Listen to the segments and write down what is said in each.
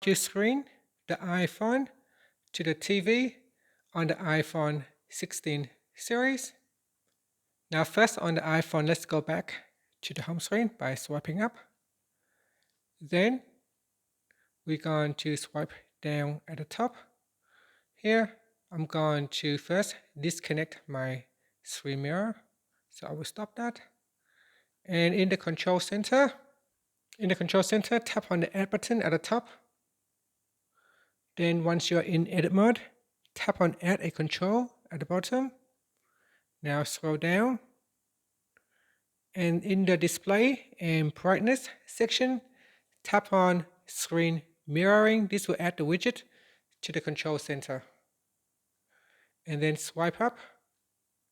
to screen the iPhone to the TV on the iPhone 16 series. Now first on the iPhone, let's go back to the home screen by swiping up. Then we're going to swipe down at the top. Here, I'm going to first disconnect my screen mirror. So I will stop that. And in the control center, tap on the Add button at the top. Then once you're in edit mode, tap on Add a control at the bottom. Now scroll down. And in the display and brightness section, tap on screen mirroring. This will add the widget to the control center. And then swipe up.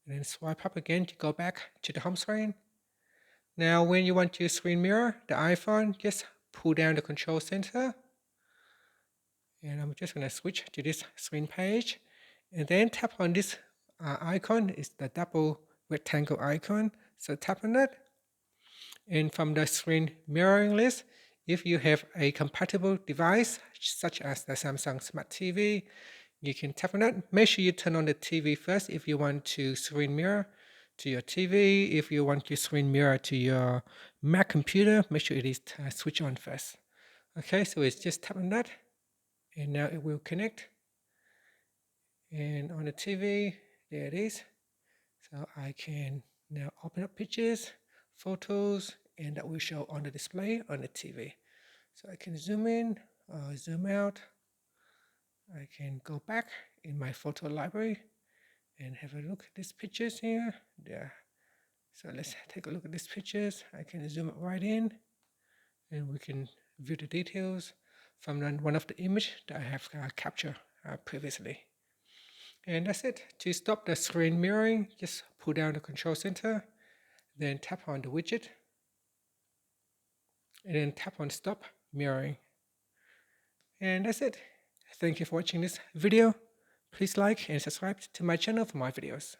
And then swipe up again to go back to the home screen. Now when you want to screen mirror the iPhone, just pull down the control center. And I'm just going to switch to this screen page. And then tap on this icon. It's the double rectangle icon. So tap on it. And from the screen mirroring list, if you have a compatible device, such as the Samsung Smart TV, you can tap on it. Make sure you turn on the TV first if you want to screen mirror to your TV. If you want to screen mirror to your Mac computer, make sure it is switched on first. Okay, so it's just tap on that. And now it will connect. And on the TV, there it is. So I can now open up pictures, photos, and that will show on the display on the TV. So I can zoom in or zoom out. I can go back in my photo library and have a look at these pictures here. There. So let's take a look at these pictures. I can zoom right in and we can view the details from one of the image that I have captured previously. And that's it. To stop the screen mirroring, just pull down the control center, then tap on the widget, and then tap on stop mirroring. And that's it. Thank you for watching this video. Please like and subscribe to my channel for more videos.